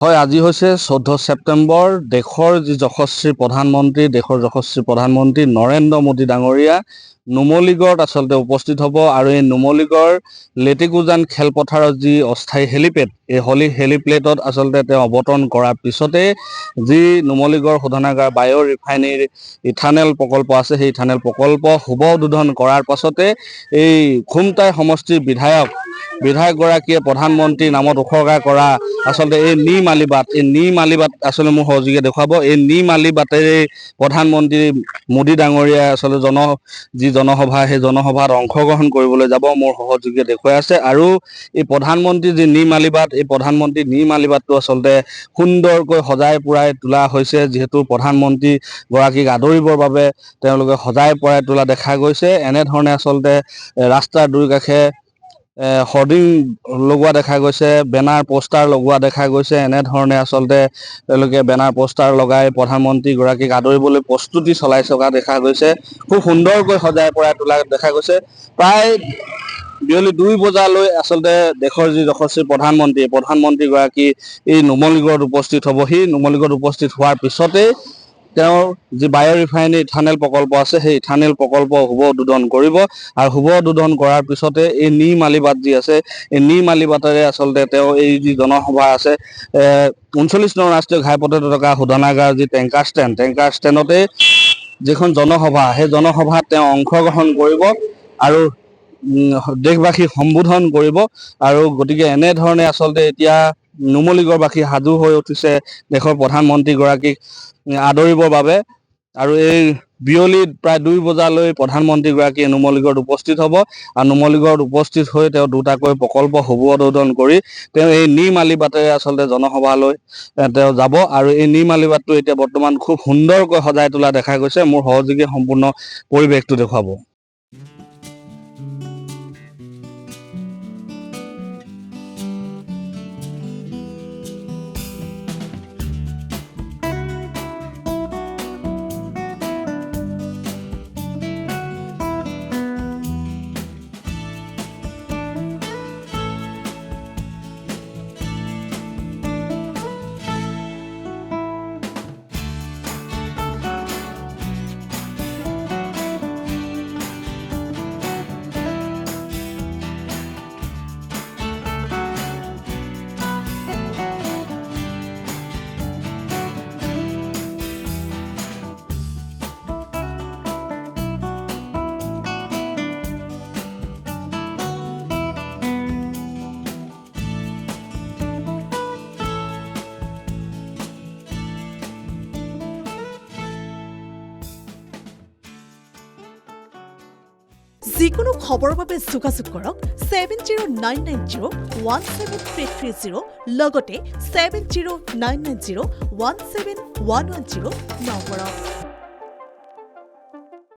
হয়, আজি হৈছে 14 ছেপ্টেম্বৰ। দেশৰ যি যশস্বী প্ৰধানমন্ত্ৰী নৰেন্দ্ৰ মোদী ডাঙৰীয়া নুমলীগড়ত আচলতে উপস্থিত হ'ব আৰু এই নুমলীগড় লেটিকুজান খেলপথাৰত যি অস্থায়ী হেলিপেড, এই হেলিপেডত আচলতে তেওঁ অৱতৰণ কৰাৰ পিছতে যি নুমলীগড় শোধনাগাৰ বায়' ৰিফাইনেৰী ইথানেল প্ৰকল্প আছে, সেই ইথানেল প্ৰকল্প শুভ উদ্বোধন কৰাৰ পাছতে এই খুমটাই সমষ্টিৰ বিধায়কগৰাকীয়ে প্ৰধানমন্ত্ৰীৰ নামত উৎসৰ্গা কৰা আচলতে এই নিম আলিবাট আচলতে মোৰ সহযোগীয়ে দেখুৱাব। এই নিম আলিবাটেৰে প্ৰধানমন্ত্ৰী মোদী ডাঙৰীয়াই আচলতে যি জনসভা, সেই জনসভাত অংশগ্ৰহণ কৰিবলৈ যাব মোৰ সহযোগীয়ে দেখুৱাই আছে। আৰু এই প্ৰধানমন্ত্ৰী যি নিম আলিবাট, এই প্ৰধানমন্ত্ৰী নিম আলিবাটটো আচলতে সুন্দৰকৈ সজাই পৰাই তোলা হৈছে, যিহেতু প্ৰধানমন্ত্ৰী গৰাকীক আদৰিবৰ বাবে তেওঁলোকে সজাই পৰাই তোলা দেখা গৈছে। এনেধৰণে আচলতে ৰাস্তাৰ দুয়োকাষে হৰ্ডিং লগোৱা দেখা গৈছে, বেনাৰ পোষ্টাৰ লগোৱা দেখা গৈছে। এনেধৰণে আচলতে তেওঁলোকে বেনাৰ পোষ্টাৰ লগাই প্ৰধানমন্ত্ৰীগৰাকীক আদৰিবলৈ প্ৰস্তুতি চলাই থকা দেখা গৈছে। খুব সুন্দৰকৈ সজাই পৰাই তোলা দেখা গৈছে। প্ৰায় বিয়লি 2 বজালৈ আচলতে দেশৰ যি যশস্বী প্ৰধানমন্ত্ৰীগৰাকী এই নুমলীগড়ত উপস্থিত হ'ব। সেই নুমলীগড়ত উপস্থিত হোৱাৰ পিছতেই তেওঁৰ যি বায়' ৰিফাইনেৰী ইথানেল প্ৰকল্প আছে, সেই ইথানেল প্ৰকল্প শুভ উদ্বোধন কৰিব আৰু শুভ উদ্বোধন কৰাৰ পিছতে এই নিম আলিবাট যি আছে, এই নিম আলিবাটেৰে আচলতে তেওঁ এই যি জনসভা আছে 39 নং ৰাষ্ট্ৰীয় ঘাইপথত থকা শোধনাগাৰ যি টেংকাৰ ষ্টেণ্ডতে যিখন জনসভা, সেই জনসভাত তেওঁ অংশগ্ৰহণ কৰিব আৰু দেশবাসীক সম্বোধন কৰিব। আৰু গতিকে এনেধৰণে আচলতে এতিয়া নুমলীগড়বাসী সাজু হৈ উঠিছে দেশৰ প্ৰধানমন্ত্ৰীগৰাকীক আদৰিবৰ বাবে। আৰু এই বিয়লি প্ৰায় 2 বজালৈ প্ৰধানমন্ত্ৰীগৰাকীয়ে নুমলীগড়ত উপস্থিত হ'ব আৰু নুমলীগড়ত উপস্থিত হৈ তেওঁ দুটাকৈ প্ৰকল্প শুভ উদ্বোধন কৰি তেওঁ এই নিম আলিবাটেৰে আচলতে জনসভালৈ তেওঁ যাব। আৰু এই নিম আলিবাটটো এতিয়া বৰ্তমান খুব সুন্দৰকৈ সজাই তোলা দেখা গৈছে। মোৰ সহযোগীয়ে সম্পূৰ্ণ পৰিৱেশটো দেখুৱাব। যিকোনো খবৰৰ বাবে যোগাযোগ কৰক 7099017330 লগতে 7099017110 নম্বৰত।